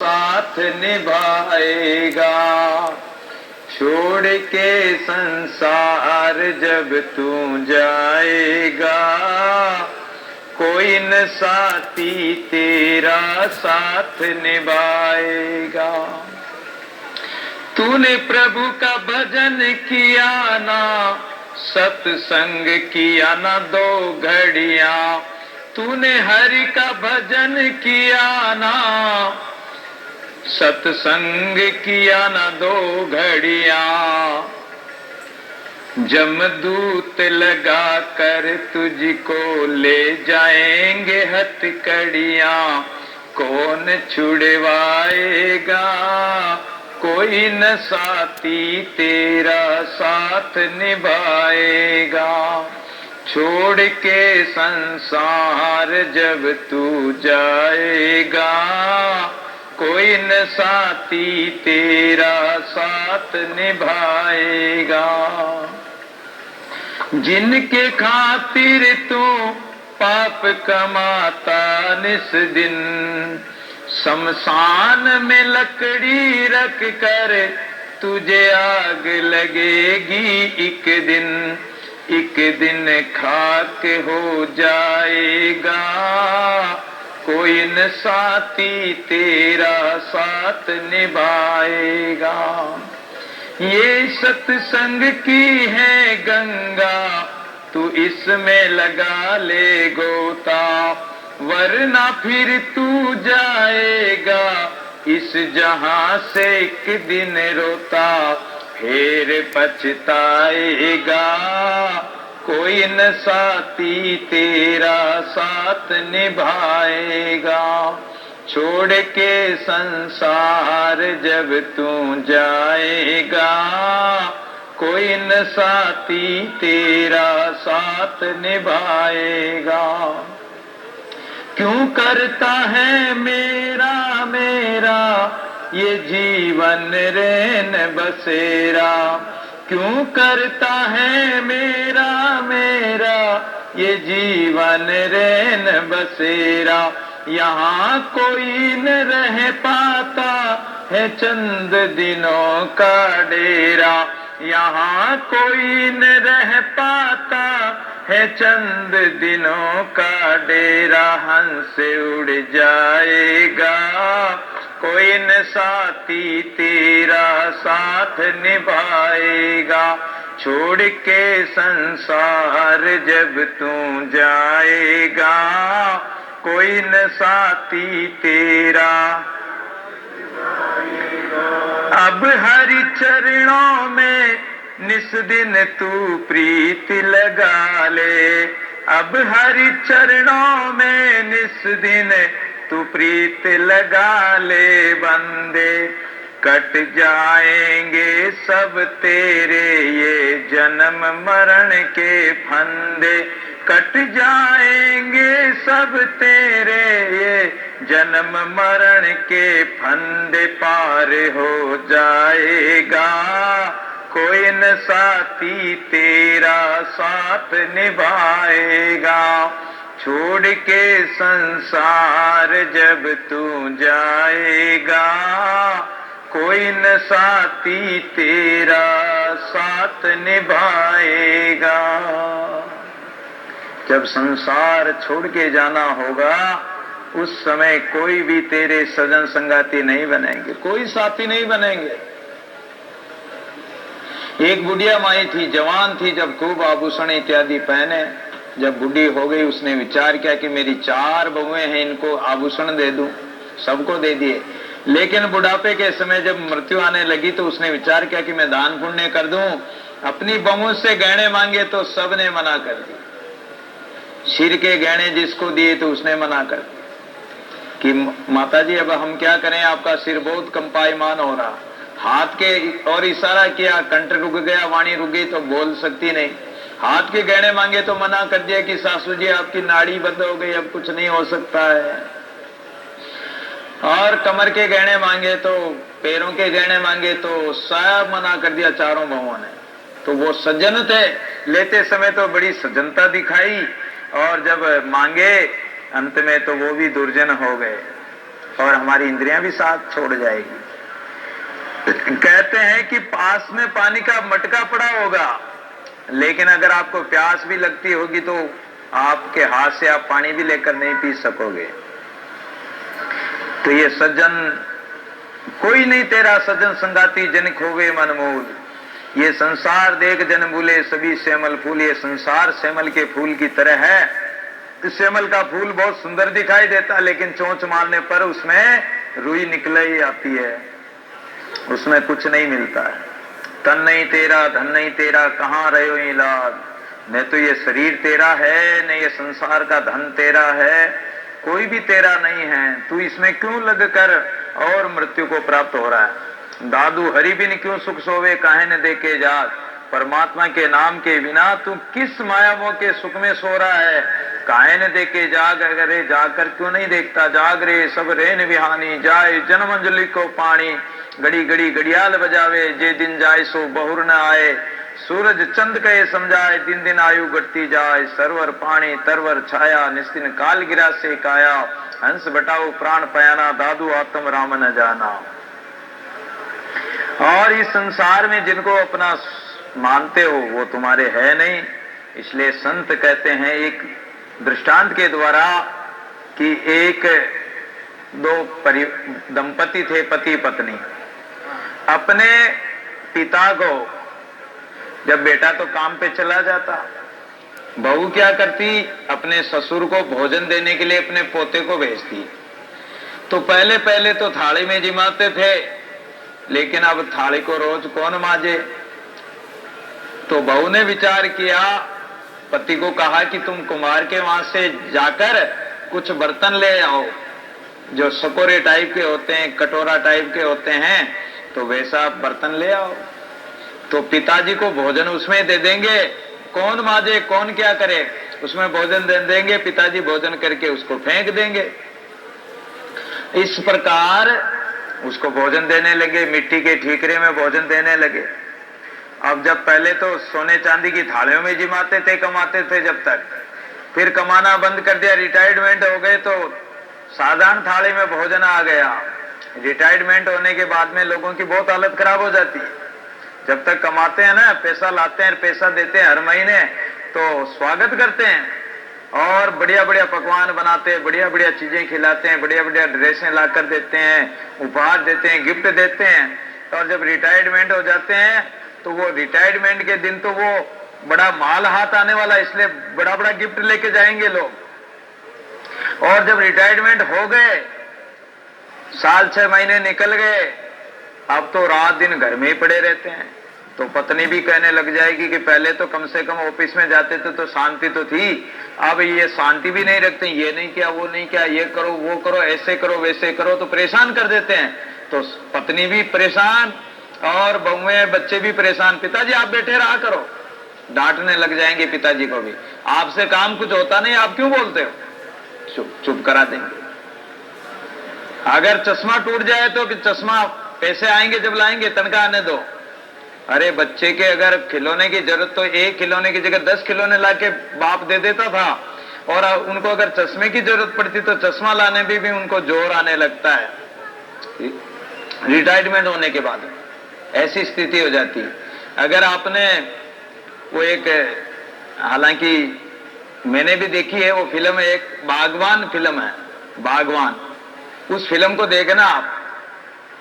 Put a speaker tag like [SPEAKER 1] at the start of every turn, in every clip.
[SPEAKER 1] साथ निभाएगा। छोड़ के संसार जब तू जाएगा, कोई न साथी तेरा साथ निभाएगा। तूने प्रभु का भजन किया ना, सत्संग किया ना 2 घड़ियां। तूने हरि का भजन किया ना, सत्संग किया ना 2 घड़ियां। जमदूत लगा कर तुझको ले जाएंगे हथकड़ियां। कौन छुड़वाएगा, कोई न साथी तेरा साथ निभाएगा। छोड़ के संसार जब तू जाएगा, कोई न साथी तेरा साथ निभाएगा। जिनके खातिर तू पाप कमाता निस दिन, शमशान में लकड़ी रख कर तुझे आग लगेगी एक दिन। एक दिन खाक हो जाएगा, कोई न साथी तेरा साथ निभाएगा। ये सत्संग की है गंगा, तू इसमें लगा ले गोता। वरना फिर तू जाएगा इस जहां से एक दिन रोता। फिर पछताएगा, कोई न साथी तेरा साथ निभाएगा। छोड़ के संसार जब तू जाएगा, कोई न साथी तेरा साथ निभाएगा। क्यों करता है मेरा मेरा ये जीवन रैन बसेरा। क्यों करता है मेरा मेरा ये जीवन रैन बसेरा। यहाँ कोई न रह पाता है चंद दिनों का डेरा। यहाँ कोई न रह पाता है चंद दिनों का डेरा। हंस उड़ जाएगा, कोई न साथी तेरा साथ निभाएगा। छोड़ के संसार जब तू जाएगा, कोई न साथी तेरा। अब हरि चरणों में निस दिन तू प्रीत लगा ले। अब हरि चरणों में निस दिन तू प्रीत लगा ले। बंदे कट जाएंगे सब तेरे ये जन्म मरण के फंदे। कट जाएंगे सब तेरे ये जन्म मरण के फंदे। पार हो जाएगा, कोई न साथी तेरा साथ निभाएगा। छोड़ के संसार जब तू जाएगा, कोई न साथी तेरा साथ निभाएगा। जब संसार छोड़ के जाना होगा, उस समय कोई भी तेरे सजन संगाती नहीं बनेंगे, कोई साथी नहीं बनेंगे। एक बुढ़िया माई थी, जवान थी, जब खूब आभूषण इत्यादि पहने। जब बुढ़ी हो गई, उसने विचार किया कि मेरी 4 बहुएं हैं, इनको आभूषण दे दूं। सबको दे दिए, लेकिन बुढ़ापे के समय जब मृत्यु आने लगी तो उसने विचार किया कि मैं दान पुण्य कर दूं। अपनी बहुओं से गहने मांगे तो सबने मना कर दिया। सिर के गहने जिसको दिए तो उसने मना कर दिया कि माताजी अब हम क्या करें, आपका सिर बहुत कंपायमान हो रहा। हाथ के और इशारा किया, कंठ रुक गया, वाणी रुक गई तो बोल सकती नहीं। हाथ के गहने मांगे तो मना कर दिया कि सासू जी आपकी नाड़ी बंद हो गई, अब कुछ नहीं हो सकता है। और कमर के गहने मांगे तो, पैरों के गहने मांगे तो सब मना कर दिया चारों बहुओं ने। तो वो सज्जन थे, लेते समय तो बड़ी सज्जनता दिखाई, और जब मांगे अंत में तो वो भी दुर्जन हो गए। और हमारी इंद्रियां भी साथ छोड़ जाएगी। कहते हैं कि पास में पानी का मटका पड़ा होगा, लेकिन अगर आपको प्यास भी लगती होगी तो आपके हाथ से आप पानी भी लेकर नहीं पी सकोगे। तो ये सज्जन, कोई नहीं तेरा सज्जन संगाती जन खोवे मनमूल, ये संसार देख जन भूले सभी सेमल फूल। ये संसार सेमल के फूल की तरह है। इस सेमल का फूल बहुत सुंदर दिखाई देता, लेकिन चोंच मारने पर उसमें रुई निकल ही आती है, उसमें कुछ नहीं मिलता है। तन नहीं तेरा धन नहीं तेरा कहाँ रहो इलाज, न तो ये शरीर तेरा है न ये संसार का धन तेरा है, कोई भी तेरा नहीं है। तू इसमें क्यों लग कर और मृत्यु को प्राप्त हो रहा है। दादू हरि बिन क्यों सुख सोवे काहे न देके जाग, परमात्मा के नाम के बिना तू किस मायामों के सुख में सो रहा है। काहे न देके जाग, अगर जाकर क्यों नहीं देखता। जाग रे सब रेन बिहानी जाए जन्म अंजलि को पानी, घड़ी घड़ी घड़ियाल बजावे जे दिन जाए सो बहुर न आए। सूरज चंद कहे समझाए दिन दिन आयु घटती जाए, सरवर पानी तरवर छाया निस्तिन काल गिरा से काया। हंस बटाओ प्राण पयाना दादू आत्म राम न जाना। और इस संसार में जिनको अपना मानते हो वो तुम्हारे है नहीं। इसलिए संत कहते हैं एक दृष्टांत के द्वारा कि एक दो दंपति थे, पति पत्नी। अपने पिता को, जब बेटा तो काम पे चला जाता, बहू क्या करती, अपने ससुर को भोजन देने के लिए अपने पोते को भेजती। तो पहले पहले तो थाली में जिमाते थे, लेकिन अब थाली को रोज कौन माजे। तो बहू ने विचार किया, पति को कहा कि तुम कुमार के वहां से जाकर कुछ बर्तन ले आओ, जो सकोरे टाइप के होते हैं, कटोरा टाइप के होते हैं, तो वैसा बर्तन ले आओ। तो पिताजी को भोजन उसमें दे देंगे, कौन माजे कौन क्या करे, उसमें भोजन दे देंगे, पिताजी भोजन करके उसको फेंक देंगे। इस प्रकार उसको भोजन देने लगे, मिट्टी के ठीकरे में भोजन देने लगे। अब जब पहले तो सोने चांदी की थालियों में जिमाते थे, कमाते थे जब तक, फिर कमाना बंद कर दिया, रिटायरमेंट हो गए तो साधारण थाली में भोजन आ गया। रिटायरमेंट होने के बाद में लोगों की बहुत हालत खराब हो जाती है। जब तक कमाते हैं ना, पैसा लाते हैं, पैसा देते हैं हर महीने, तो स्वागत करते हैं और बढ़िया बढ़िया पकवान बनाते हैं, बढ़िया बढ़िया चीजें खिलाते हैं, बढ़िया बढ़िया ड्रेसें लाकर देते हैं, उपहार देते हैं, गिफ्ट देते हैं। और जब रिटायरमेंट हो जाते हैं तो वो रिटायरमेंट के दिन तो वो बड़ा माल हाथ आने वाला, इसलिए बड़ा बड़ा गिफ्ट लेके जाएंगे लोग। और जब रिटायरमेंट हो गए, साल 6 महीने निकल गए, अब तो रात दिन घर में ही पड़े रहते हैं। तो पत्नी भी कहने लग जाएगी कि पहले तो कम से कम ऑफिस में जाते थे तो शांति तो थी, अब ये शांति भी नहीं रखते, ये नहीं किया वो नहीं किया, ये करो वो करो, ऐसे करो वैसे करो, तो परेशान कर देते हैं। तो पत्नी भी परेशान और बहुएं बच्चे भी परेशान। पिताजी आप बैठे रहा करो, डांटने लग जाएंगे पिताजी को भी, आपसे काम कुछ होता नहीं, आप क्यों बोलते हो, चुप चुप करा देंगे। अगर चश्मा टूट जाए तो चश्मा पैसे आएंगे जब लाएंगे, तनख्वाह आने दो। अरे बच्चे के अगर खिलौने की जरूरत तो एक खिलौने की जगह 10 खिलौने लाके बाप दे देता था, और उनको अगर चश्मे की जरूरत पड़ती तो चश्मा लाने भी उनको जोर आने लगता है रिटायरमेंट होने के बाद। ऐसी स्थिति हो जाती है। अगर आपने वो एक, हालांकि मैंने भी देखी है वो फिल्म, एक बागवान फिल्म है, बागवान, उस फिल्म को देखना आप,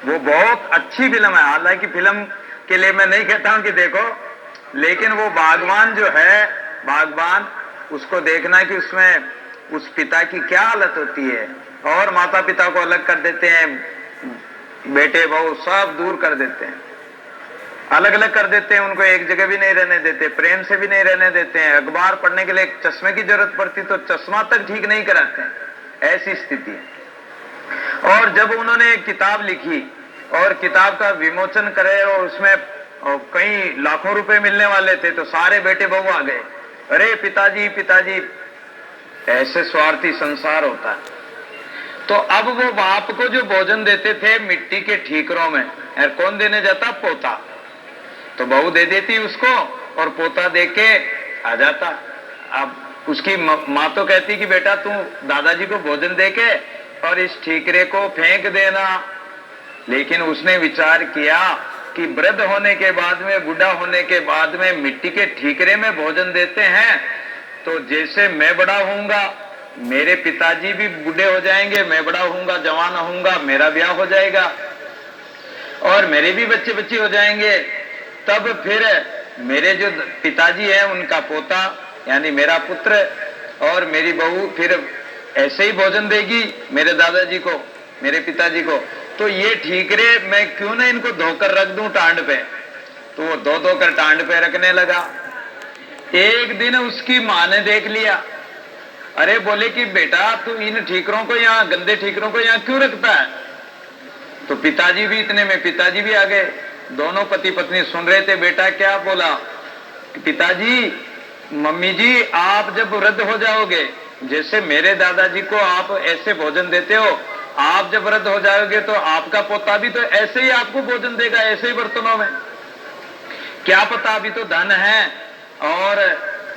[SPEAKER 1] वो बहुत अच्छी फिल्म है। हालांकि फिल्म के लिए मैं नहीं कहता हूं कि देखो, लेकिन वो बागवान जो है, बागवान, उसको देखना कि उसमें उस पिता की क्या हालत होती है। और माता पिता को अलग कर देते हैं, बेटे बहू सब दूर कर देते हैं, अलग अलग कर देते हैं, उनको एक जगह भी नहीं रहने देते, प्रेम से भी नहीं रहने देते हैं। अखबार पढ़ने के लिए एक चश्मे की जरूरत पड़ती तो चश्मा तक ठीक नहीं कराते हैं, ऐसी स्थिति है। और जब उन्होंने एक किताब लिखी और किताब का विमोचन करे और उसमें कई लाखों रुपए मिलने वाले थे, तो सारे बेटे बहू आ गए, अरे पिताजी पिताजी। ऐसे स्वार्थी संसार होता है। तो अब वो बाप को जो भोजन देते थे मिट्टी के ठीकरों में, और कौन देने जाता, पोता, तो बहू दे देती उसको और पोता दे के आ जाता। अब उसकी माँ तो कहती कि बेटा तू दादाजी को भोजन दे के और इस ठीकरे को फेंक देना। लेकिन उसने विचार किया कि वृद्ध होने के बाद में, बूढ़ा होने के बाद में मिट्टी के ठीकरे में भोजन देते हैं, तो जैसे मैं बड़ा होऊंगा, मेरे पिताजी भी बूढ़े हो जाएंगे, मैं बड़ा होऊंगा, जवान होऊंगा, मेरा ब्याह हो जाएगा और मेरे भी बच्चे बच्चे हो जाएंगे, तब फिर मेरे जो पिताजी हैं उनका पोता यानी मेरा पुत्र और मेरी बहू फिर ऐसे ही भोजन देगी मेरे दादाजी को, मेरे पिताजी को। तो ये ठीकरे मैं क्यों ना इनको धोकर रख दूं टांड पे। तो वो धो धोकर टांड पे रखने लगा। एक दिन उसकी मां ने देख लिया। अरे बोले कि बेटा तू इन ठीकरों को यहाँ, गंदे ठीकरों को यहाँ क्यों रखता है। तो पिताजी भी, इतने में पिताजी भी आ गए। दोनों पति पत्नी सुन रहे थे। बेटा क्या बोला? पिताजी, मम्मी जी आप जब वृद्ध हो जाओगे, जैसे मेरे दादाजी को आप ऐसे भोजन देते हो, आप जब वृद्ध हो जाओगे तो आपका पोता भी तो ऐसे ही आपको भोजन देगा, ऐसे ही बर्तनों में। क्या पता, अभी तो धन है और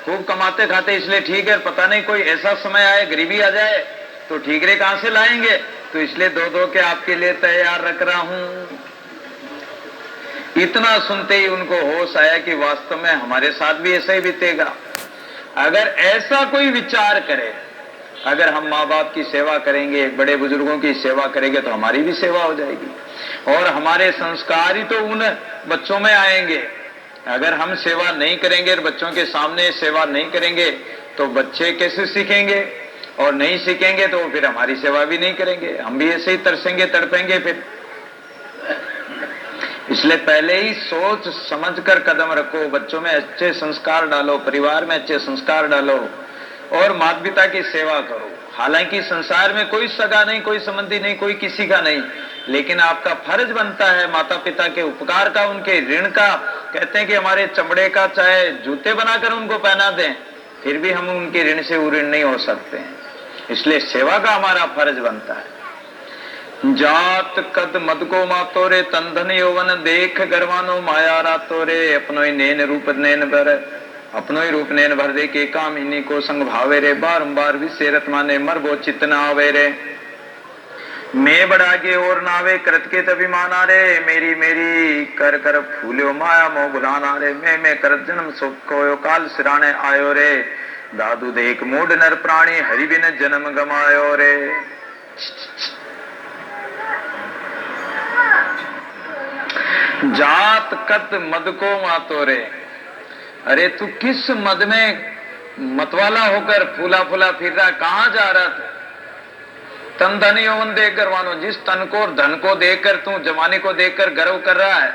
[SPEAKER 1] खूब कमाते खाते, इसलिए ठीक है, पता नहीं कोई ऐसा समय आए, गरीबी आ जाए तो ठीकरे कहां से लाएंगे, तो इसलिए दो दो के आपके लिए तैयार रख रहा हूं। इतना सुनते ही उनको होश आया कि वास्तव में हमारे साथ भी ऐसा ही बीतेगा। अगर ऐसा कोई विचार करे, अगर हम माँ बाप की सेवा करेंगे, बड़े बुजुर्गों की सेवा करेंगे तो हमारी भी सेवा हो जाएगी और हमारे संस्कार ही तो उन बच्चों में आएंगे। अगर हम सेवा नहीं करेंगे और बच्चों के सामने सेवा नहीं करेंगे तो बच्चे कैसे सीखेंगे, और नहीं सीखेंगे तो फिर हमारी सेवा भी नहीं करेंगे, हम भी ऐसे ही तरसेंगे, तड़पेंगे फिर। इसलिए पहले ही सोच समझकर कदम रखो, बच्चों में अच्छे संस्कार डालो, परिवार में अच्छे संस्कार डालो और माता पिता की सेवा करो। हालांकि संसार में कोई सगा नहीं, कोई संबंधी नहीं, कोई किसी का नहीं, लेकिन आपका फर्ज बनता है माता पिता के उपकार का, उनके ऋण का। कहते हैं कि हमारे चमड़े का चाहे जूते बनाकर उनको पहना दें, फिर भी हम उनके ऋण से उऋण नहीं हो सकते हैं। इसलिए सेवा का हमारा फर्ज बनता है। जात कद मद को मातो रे, तन धन यौवन देख गरवानो माया रातो रे, अपनो ही नैन रूप नैन भर, अपनो ही रूप नैन भर दे के काम इन्हीं को संग भावे रे, बारंबार विषय रत माने मर वो चित्त न आवे रे। मैं बड़ा के और नावे करत के तभिमाना रे, मेरी मेरी कर कर फूल्यो माया मोह भुलाना रे, मैं करत जन्म सुख को काल सिराने आयो रे, दादू देख मूड नर प्राणी हरि बिन जन्म गमायो रे। जात कत मद को मातो रे, अरे तू किस मद में मतवाला होकर फूला फूला फिर रहा, कहां जा रहा था? तन धन यौवन देख गरवानो, जिस तन को और धन को देखकर तू, जवानी को देखकर गर्व कर रहा है,